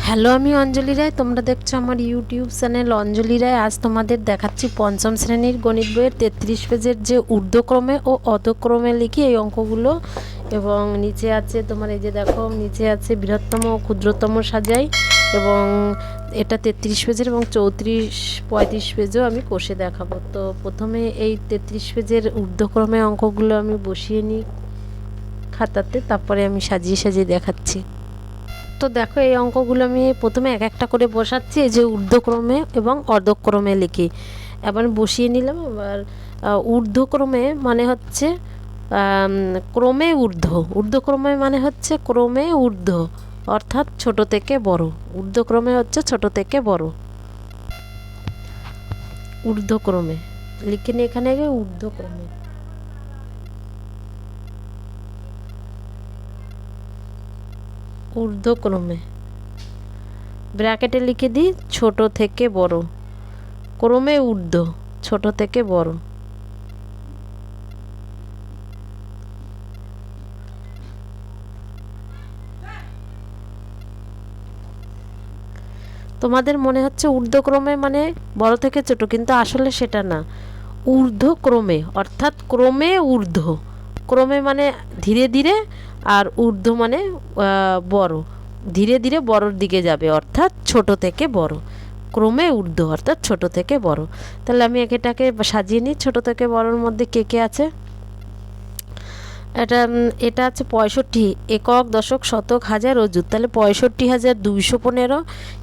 Hello, আমি অঞ্জলি রায়। তোমরা দেখছো আমার ইউটিউব চ্যানেল অঞ্জলি রায়। আজ তোমাদের দেখাচ্ছি পঞ্চম শ্রেণীর গণিত বইয়ের 33 পেজের যে ঊর্ধ্বক্রমে ও অধক্রমে লিখি এই অঙ্কগুলো। এবং নিচে আছে তোমার, এই যে দেখো, নিচে আছে বৃহত্তম ও ক্ষুদ্রতম সাজাই। এবং এটা 33 পেজের এবং 34-35 পেজও আমি কষে দেখাবো। তো প্রথমে এই 33 পেজের ঊর্ধ্বক্রমে অঙ্কগুলো আমি বসিয়ে নিই খাতাতে, তারপরে আমি সাজিয়ে সাজিয়ে দেখাচ্ছি। তো দেখো, এই অঙ্কগুলো আমি প্রথমে এক একটা করে বসাচ্ছি, এই যে ঊর্ধ্বক্রমে এবং অধক্রমে লিখি। এবার বসিয়ে নিলাম। এবার ঊর্ধ্বক্রমে মানে হচ্ছে ক্রমে ঊর্ধ্বক্রমে মানে হচ্ছে ক্রমে ঊর্ধ্ব, অর্থাৎ ছোট থেকে বড়। ঊর্ধ্বক্রমে হচ্ছে ছোট থেকে বড়। ঊর্ধ্বক্রমে লিখে নিই এখানে আগে ঊর্ধ্বক্রমে। ঊর্ধ্বক্রমে ব্র্যাকেটে লিখে দিই ছোট থেকে বড়, ক্রমে ঊর্ধ্ব, ছোট থেকে বড়। তোমাদের মনে হচ্ছে ঊর্ধ্বক্রমে মানে বড় থেকে ছোট, কিন্তু আসলে সেটা না। ঊর্ধ্বক্রমে অর্থাৎ ক্রমে ঊর্ধ্ব। ক্রমে মানে ধীরে ধীরে, আর ঊর্ধ্ব মানে বড়। ধীরে ধীরে বড়র দিকে যাবে, অর্থাৎ ছোট থেকে বড়। ক্রমে ঊর্ধ্ব অর্থাৎ ছোট থেকে বড়। তাহলে আমি এটাকে সাজিয়ে নিই। ছোট থেকে বড়র মধ্যে কে কে আছে? এটা আছে 65 একক, দশক, শতক, হাজার, অযুত। তাহলে 65,215,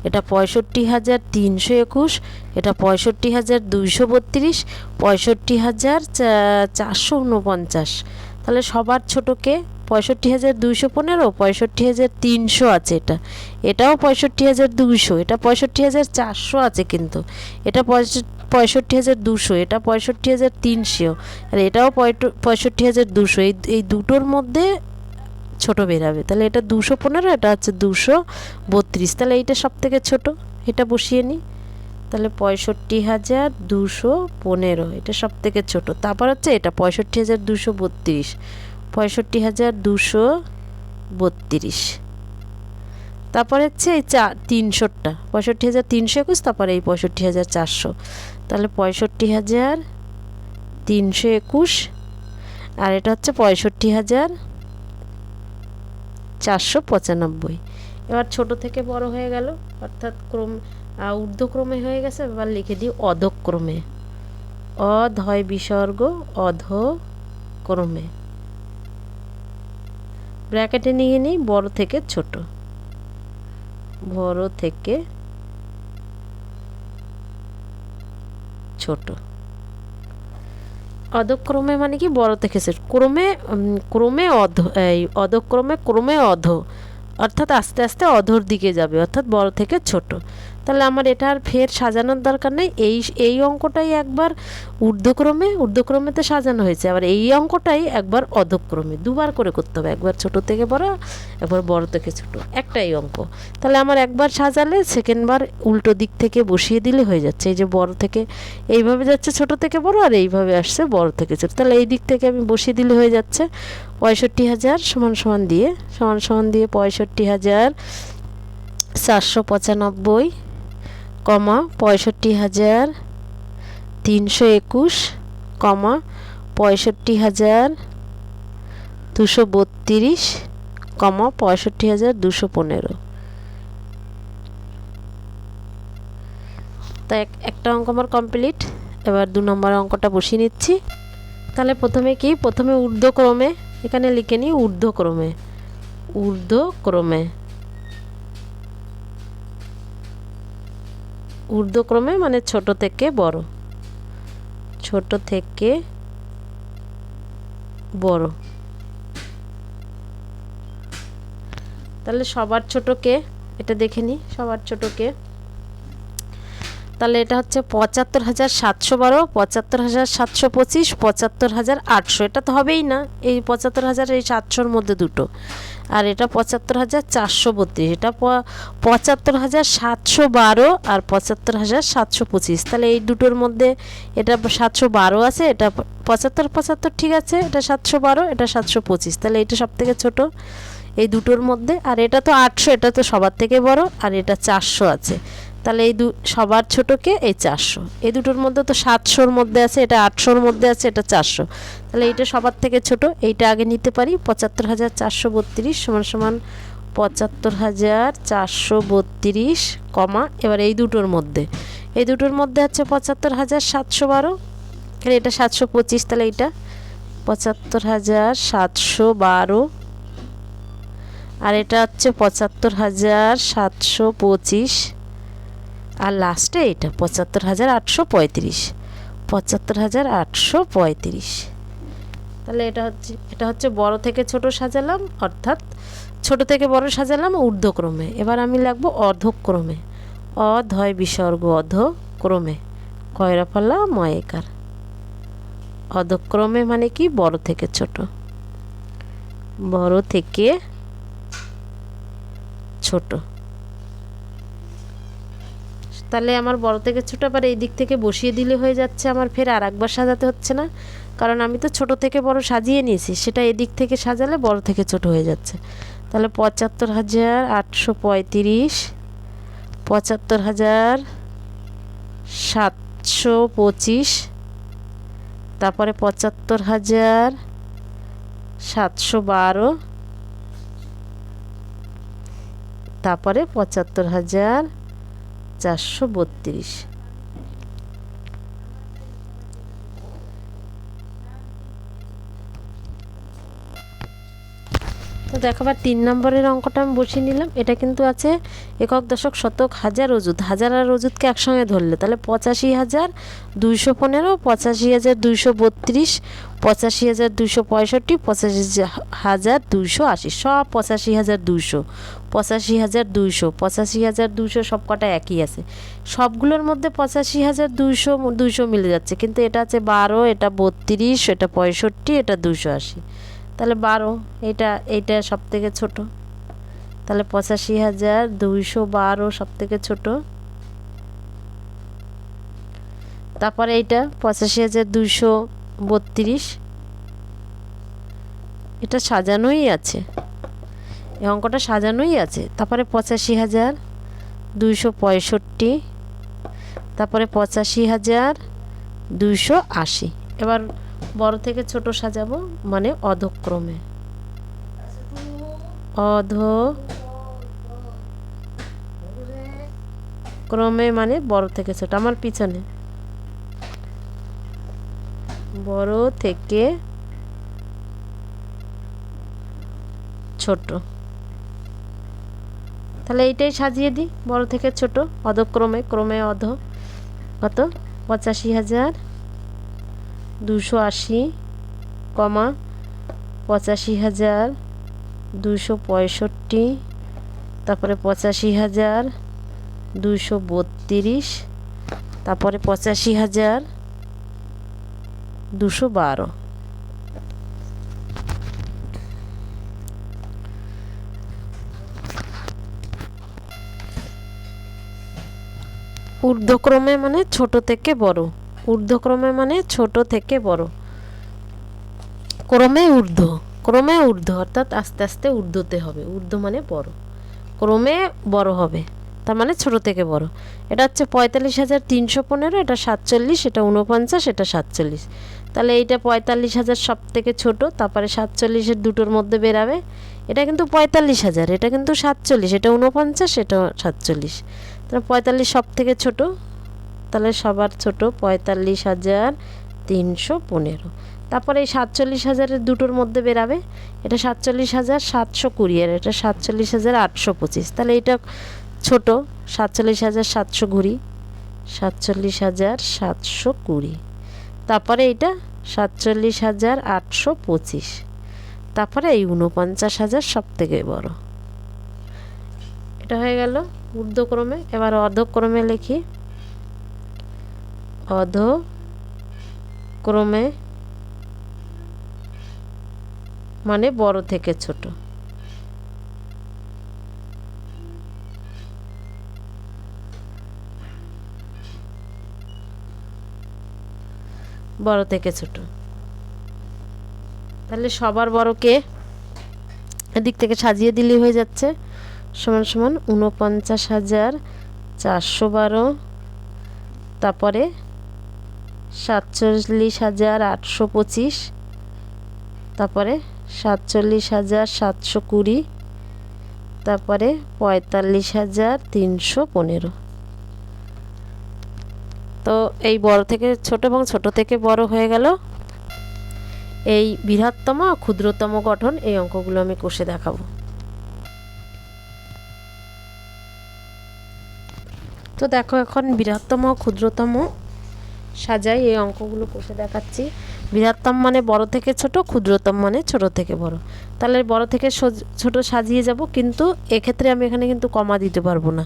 এটা 65,321, এটা 65,232, 65,449। তাহলে সবার ছোটকে 65,215, 65,300 আছে। এটাও 65,200, এটা 65,400 আছে, কিন্তু এটা 65,200, এটা 65,300, আর এটাও 65,200। এই দুটোর মধ্যে ছোট বেরাবে। তাহলে এটা 215, এটা হচ্ছে 232। তাহলে এইটা সব থেকে ছোট, এটা বসিয়ে নিই। তাহলে 65,215 এটা সব থেকে ছোট। তারপর হচ্ছে এটা 65,232, 65,232। তারপরে হচ্ছে এই 300টা 65,321, তারপরে এই 65,400। তাহলে 65,321, আর এটা হচ্ছে 65,495। এবার ছোট থেকে বড় হয়ে গেল, অর্থাৎ ঊর্ধ্বক্রমে হয়ে গেছে। এবার লিখে দিই অধক্রমে। অধয় বিসর্গ, অধক্রমে। ব্র্যাকেটে নিয়ে নিই বড় থেকে ছোট, বড় থেকে ছোট। অধক্রমে মানে কি? বড় থেকে ছোট। ক্রমে ক্রমে অধক্রমে ক্রমে অধ, অর্থাৎ আস্তে আস্তে অধর দিকে যাবে, অর্থাৎ বড় থেকে ছোট। তাহলে আমার এটা আর ফের সাজানোর দরকার নেই। এই অঙ্কটাই একবার ঊর্ধ্বক্রমেতে সাজানো হয়েছে, আবার এই অঙ্কটাই একবার অধক্রমে। দুবার করে করতে হবে, একবার ছোট থেকে বড়, একবার বড় থেকে ছোট, একটাই অঙ্ক। তাহলে আমার একবার সাজালে সেকেন্ডবার উল্টো দিক থেকে বসিয়ে দিলে হয়ে যাচ্ছে। এই যে বড় থেকে এইভাবে যাচ্ছে ছোট থেকে বড়, আর এইভাবে আসছে বড় থেকে ছোট। তাহলে এই দিক থেকে আমি বসিয়ে দিলে হয়ে যাচ্ছে 65,000 সমান সমান দিয়ে 65,495, 65,321, 65,232, 65,215। তো একটা অঙ্ক আমার কমপ্লিট। এবার 2 নম্বর অঙ্কটা বসিয়ে নিচ্ছি। তাহলে প্রথমে ঊর্ধ্বক্রমে, এখানে লিখে নিই ঊর্ধ্বক্রমে। ঊর্ধ্বক্রমে মানে ছোট থেকে বড়, ছোট থেকে বড়। তাহলে সবার ছোটকে এটা দেখে নিই, সবার ছোটকে। তাহলে এটা হচ্ছে 75,712, 75,725, 75,800। এটা তো হবেই না, এই 75,000 এই 700-র মধ্যে দুটো। আর এটা 75,432, এটা 75,712 আর 75,725। তাহলে এই দুটোর মধ্যে এটা 712 আছে, এটা 75 75 ঠিক আছে, এটা 712, এটা 725। তাহলে এটা সব থেকে ছোট। এই দুটোর মধ্যে। আর এটা তো 800, এটা তো সবার থেকে বড়, আর এটা 400 আছে, তাহলে এই সবার ছোটকে এই 400, এই দুটোর মধ্যে তো 700-র মধ্যে আছে, এটা 800-র মধ্যে আছে, এটা 400, তাহলে এইটা সবার থেকে ছোট, এইটা আগে নিতে পারি। 75,432 সমান সমান 75,432 কমা, এবার এই দুটোর মধ্যে, এই দুটোর মধ্যে আছে 75,712, আর এটা 725, তাহলে এইটা 75,712, আর এটা হচ্ছে 75,725, আর লাস্টে এটা 75,835, 75,835। তাহলে এটা হচ্ছে বড় থেকে ছোট সাজালাম, অর্থাৎ ছোট থেকে বড় সাজালাম ঊর্ধ্বক্রমে। এবার আমি লিখব অধক্রমে, অধয় বিসর্গ অধক্রমে, কয়রা ফলা ময়কার। অধক্রমে মানে কি? বড় থেকে ছোট, বড় থেকে ছোট। তাহলে আমার বড় থেকে ছোট আবার এই দিক থেকে বসিয়ে দিলে হয়ে যাচ্ছে, আমার ফের আর একবার সাজাতে হচ্ছে না, কারণ আমি তো ছোট থেকে বড় সাজিয়ে নিয়েছি, সেটা এদিক থেকে সাজালে বড় থেকে ছোট হয়ে যাচ্ছে। তাহলে 75,835, 75,725, তারপরে 75,712, তারপরে 75,432। তো দেখো আবার 3 নম্বরের অঙ্কটা আমি বসিয়ে নিলাম। এটা কিন্তু আছে একক, দশক, শতক, হাজার, অযুত। হাজার আর অযুতকে একসঙ্গে ধরলে তাহলে 85,215, 85,232, 85,265, 85,280, সব 85,200, 85,200, 85,200 সব কটা একই আছে। সবগুলোর মধ্যে 85,200 মিলে যাচ্ছে, কিন্তু এটা আছে 12, এটা 32, এটা 65, এটা 280, তাহলে 12, এইটা সব থেকে ছোট, তাহলে 85,212 সব থেকে ছোট। তারপরে এইটা 85,232, এটা সাজানোই আছে, এই অঙ্কটা সাজানোই আছে। তারপরে 85,265, তারপরে 85,280। এবার বড় থেকে ছোট সাজাবো, মানে অধক্রমে, অধক্রমে মানে বড় থেকে ছোট, আমার পিছনে, বড় থেকে ছোট। তাহলে এইটাই সাজিয়ে দিই, বড় থেকে ছোট অধক্রমে, ক্রমে অধ, কত? 85,280 কমা 85,265, তারপরে 85,232, তারপরে 85,212। ঊর্ধ্বক্রমে মানে ছোট থেকে বড়, ঊর্ধ্বক্রমে মানে ছোট থেকে বড়, ক্রমে ঊর্ধ্ব, ক্রমে ঊর্ধ্ব অর্থাৎ আস্তে আস্তে ঊর্ধ্বতে হবে, ঊর্ধ্ব মানে বড়, ক্রমে বড় হবে, তার মানে ছোট থেকে বড়। এটা হচ্ছে 45,315, এটা 47, এটা 49, এটা 47, তাহলে এইটা 45,000 সব থেকে ছোট, তারপরে 47-এর দুটোর মধ্যে বেরাবে, এটা কিন্তু 45,000, এটা কিন্তু 47, এটা 49, এটা 47, তাহলে 45 সব থেকে ছোট, তাহলে সবার ছোট 45,315। তারপরে এই 47,000-এর দুটোর মধ্যে বেরাবে, এটা 47,720, আর এটা 47,825, তাহলে এটা ছোট 47,720, 47,720, তারপরে এইটা 47,825, তারপরে এই 49,000 সব থেকে বড়। এটা হয়ে গেল ঊর্ধ্বক্রমে। এবার অধক্রমে লিখি, অধক্রমে মানে বড় থেকে ছোট, বড় থেকে ছোট। তাহলে সবার বড় কে? এদিক থেকে সাজিয়ে দিলেই হয়ে যাচ্ছে। সমান সমান 49,412, তারপরে 47,825, তারপরে 47,720, তারপরে 45,315। তো এই বড় থেকে ছোট এবং ছোট থেকে বড় হয়ে গেল। এই বৃহত্তম ও ক্ষুদ্রতম গঠন, এই অঙ্কগুলো আমি কষে দেখাবো। তো দেখো এখন বৃহত্তম ও ক্ষুদ্রতম সাজাই, এই অঙ্কগুলো কষে দেখাচ্ছি। বৃহত্তম মানে বড় থেকে ছোট, ক্ষুদ্রতম মানে ছোট থেকে বড়। তাহলে বড় থেকে ছোট সাজিয়ে যাব, কিন্তু এক্ষেত্রে আমি এখানে কিন্তু কমা দিতে পারবো না।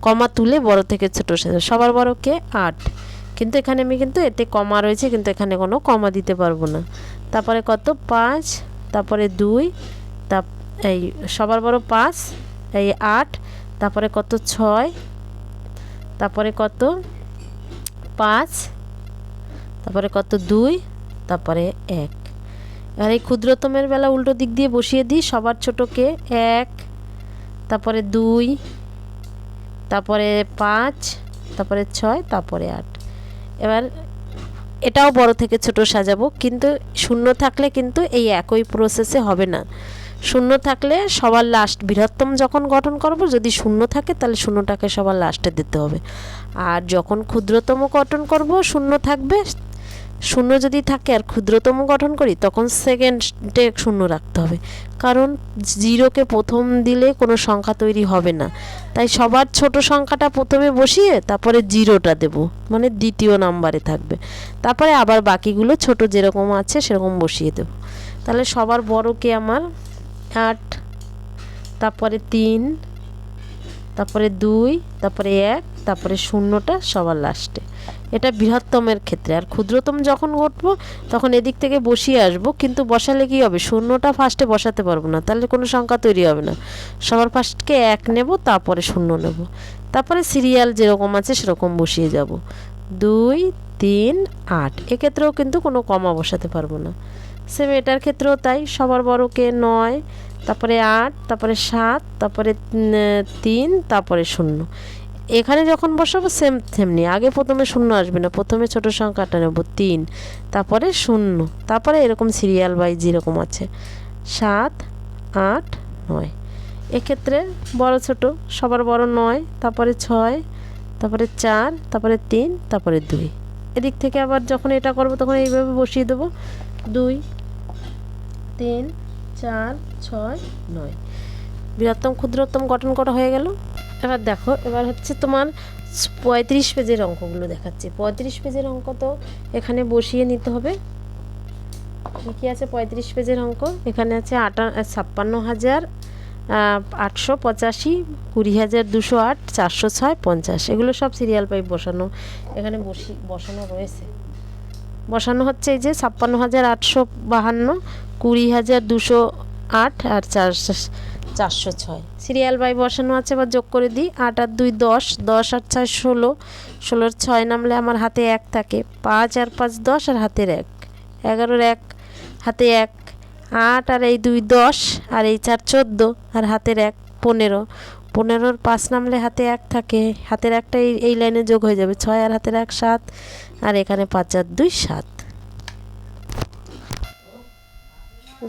কমা তুলে বড় থেকে ছোট সাজাবো। সবার বড় কে 8, কিন্তু এখানে আমি কিন্তু এতে কমা রয়েছে, কিন্তু এখানে কোনো কমা দিতে পারবো না। তারপরে কত 5, তারপরে 2, এই সবার বড় 5, এই 8, তারপরে কত 6, তারপরে কত 5, তারপরে কত 2, তারপরে 1। আর এই ক্ষুদ্রতমের বেলা উল্টো দিক দিয়ে বসিয়ে দিই। সবার ছোটকে 1, তারপরে 2, তারপরে 5, তারপরে 6, তারপরে 8। এবার এটাও বড় থেকে ছোট সাজাবো, কিন্তু শূন্য থাকলে কিন্তু এই একই প্রসেসে হবে না। শূন্য থাকলে সবার লাস্ট, বৃহত্তম যখন গঠন করব যদি শূন্য থাকে তাহলে শূন্যটাকে সবার লাস্টে দিতে হবে। আর যখন ক্ষুদ্রতম গঠন করব শূন্য থাকবে, শূন্য যদি থাকে আর ক্ষুদ্রতম গঠন করি তখন সেকেন্ডে শূন্য রাখতে হবে, কারণ জিরোকে প্রথম দিলে কোনো সংখ্যা তৈরি হবে না। তাই সবার ছোট সংখ্যাটা প্রথমে বসিয়ে তারপরে জিরোটা দেব, মানে দ্বিতীয় নাম্বারে থাকবে। তারপরে আবার বাকিগুলো ছোট যেরকম আছে সেরকম বসিয়ে দেব। তাহলে সবার বড়কে আমার 8, তারপরে 3, তারপরে 2, তারপরে 1, তারপরে শূন্যটা সবার লাস্টে। এটা বৃহত্তমের ক্ষেত্রে। আর ক্ষুদ্রতম যখন ঘটবো তখন এদিক থেকে বসিয়ে আসবো, কিন্তু বসালে কি হবে, শূন্যটা ফার্স্টে বসাতে পারবো না, তাহলে কোনো সংখ্যা তৈরি হবে না। সবার ফার্স্টকে 1 নেব, তারপরে শূন্য নেব, তারপরে সিরিয়াল যেরকম আছে সেরকম বসিয়ে যাব। 2, 3, 8। এক্ষেত্রেও কিন্তু কোনো কমা বসাতে পারবো না। সেম এটার ক্ষেত্রেও তাই। সবার বড়কে 9, তারপরে 8, তারপরে 7, তারপরে 3, তারপরে 0। এখানে যখন বসাবো সেম তেমনি, আগে প্রথমে শূন্য আসবে না, প্রথমে ছোট সংখ্যাটা নেব 3, তারপরে 0, তারপরে এরকম সিরিয়াল ওয়াইজ যেরকম আছে 7, 8, 9। এক্ষেত্রে বড় ছোট সবার বড় 9, তারপরে 6, তারপরে 4, তারপরে 3, তারপরে 2। এদিক থেকে আবার যখন এটা করব তখন এইভাবে বসিয়ে দেবো 2, 3, 4, 6, 9। বৃহত্তম ক্ষুদ্রতম গঠন করা হয়ে গেল। এবার দেখো, এবার হচ্ছে তোমার 35 পেজের অঙ্কগুলো দেখাচ্ছি। 35 পেজের অঙ্ক তো এখানে বসিয়ে নিতে হবে। কী আছে 35 পেজের অঙ্ক? এখানে আছে 56,885, 20,208, 406, 50। এগুলো সব সিরিয়াল পাই বসানো, এখানে বসানো রয়েছে। বসানো হচ্ছে এই যে 56,852, 20,208 আর 406 সিরিয়াল বাই বসানো আছে। এবার যোগ করে দিই। 8 আর 2 10, 10 আর 4 16, 16 6 নামলে আমার হাতে 1 থাকে, 5 আর 5 10 আর হাতের 1, 11 1 হাতে 1, 8 আর এই 2 10 আর এই 4 14 আর হাতের 1 15, 15 5 নামলে হাতে 1 থাকে, হাতের 1টা এই লাইনে যোগ হয়ে যাবে, 6 আর হাতের 1 7, আর এখানে 5 আর 2 7।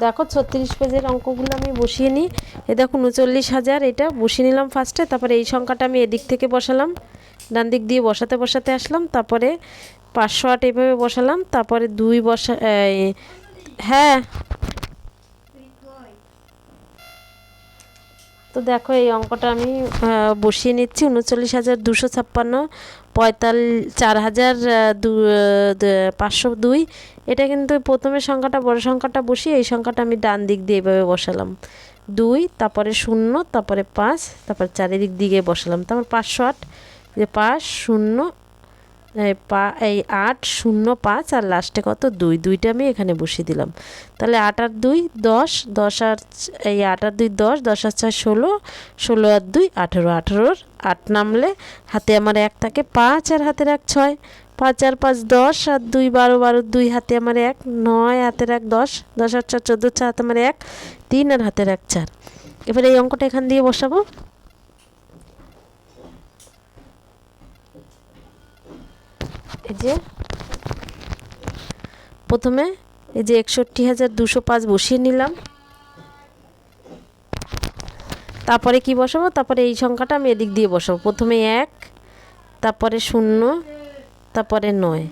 দেখো 36 পেজের অঙ্কগুলো আমি বসিয়ে নিই। এ দেখো 39,000, এটা বসিয়ে নিলাম ফার্স্টে, তারপরে এই সংখ্যাটা আমি এদিক থেকে বসালাম, ডান দিক দিয়ে বসাতে বসাতে আসলাম, তারপরে 508 এইভাবে বসালাম, তারপরে 2 হ্যাঁ। তো দেখো এই অঙ্কটা আমি বসিয়ে নিচ্ছি। 39,256, 4,502। এটা কিন্তু প্রথমে সংখ্যাটা বড় সংখ্যাটা বসিয়ে এই সংখ্যাটা আমি ডান দিক দিয়ে এইভাবে বসালাম, 2, তারপরে 0, তারপরে 5, তারপর চারিদিক দিকে বসালাম, তারপর 508, যে 5 0 এই 8 0 5 আর লাস্টে কত 2, 2টা আমি এখানে বসিয়ে দিলাম। তাহলে 8 আর 2 10, 10 আর এই 8 আর 2 10, 10 আর 4 16, 16 আর 2 18, 18 8 নামলে হাতে আমার 1 থাকে, 5 আর হাতের 1 6, 5 আর 5 10 আর 2 12, 12 2 হাতে আমার 1, 9 হাতের 1 10, 10 আর 4 14, 4 হাতে আমার 1, 3 আর হাতের 1 4। এবার এই অঙ্কটা এখান দিয়ে বসাবো। এই যে প্রথমে এই যে 61,205 বসিয়ে নিলাম, তারপরে কি বসাবো, তারপরে এই সংখ্যাটা আমি এদিক দিয়ে বসাবো। প্রথমে 1, তারপরে 0, তারপরে 9।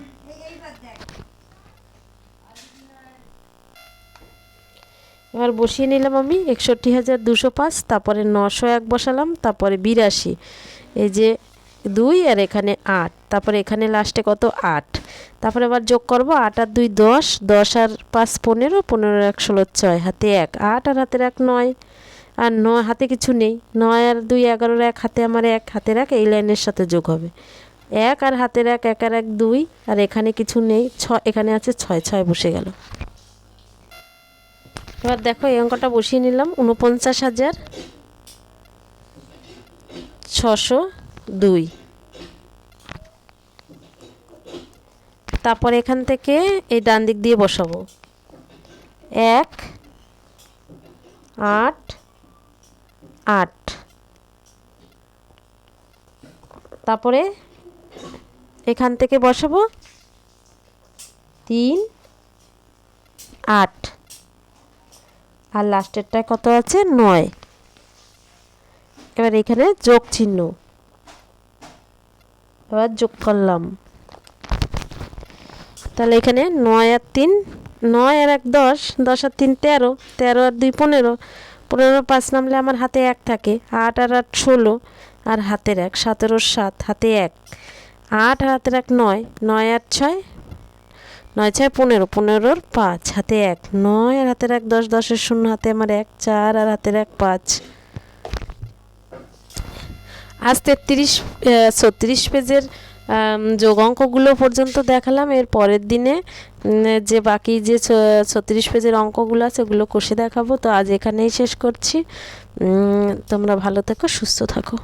এবার বসিয়ে নিলাম আমি 61,205, তারপরে 901 বসালাম, তারপরে 82, এই যে 2 আর এখানে 8, তারপরে এখানে লাস্টে কত 8, তারপরে আবার যোগ করব 8 আর 2 10, 10 আর 5 15, 15 আর 1 16, 6 হাতে 1, 8 আর হাতের 1 9, আর 9 হাতে কিছু নেই, 9 আর 2 11, 1 হাতে আমার 1, হাতের 1 এই লাইনের সাথে যোগ হবে, 1 আর হাতের 1, 1 আর 1 2, আর এখানে কিছু নেই 6, এখানে আছে 6, 6 বসে গেল। এবার দেখো এই অঙ্কটা বসিয়ে নিলাম 49,602, তারপর এখান থেকে এই ডান দিক দিয়ে বসাবো 1 8 8, তারপরে এখান থেকে বসাবো 3 8, আর লাস্টেরটায় কত আছে 9। এবার এখানে যোগ চিহ্ন, এবার যোগ করলাম, তাহলে এখানে 9 আর 3, 9 আর 1 10, 10 আর 3 13, 13 আর 2 15, 15 আর 5 নামলে আমার হাতে 1 থাকে, 8 আর 8 16, আর হাতের 1 17 7, হাতে 1, 8 আর হাতের 1 9, 9 আর 6, 9 6 15, 15 আর 5 হাতে 1, 9 আর হাতের 1 10, 10 এর 0 হাতে আমার 1, 4 আর হাতের 1 5। আজ 36 পেজের যোগ অঙ্কগুলো পর্যন্ত দেখালাম। এর পরের দিনে যে বাকি যে 36 পেজের অঙ্কগুলো আছে ওগুলো কষে দেখাবো। তো আজ এখানেই শেষ করছি। তোমরা ভালো থেকো, সুস্থ থাকো।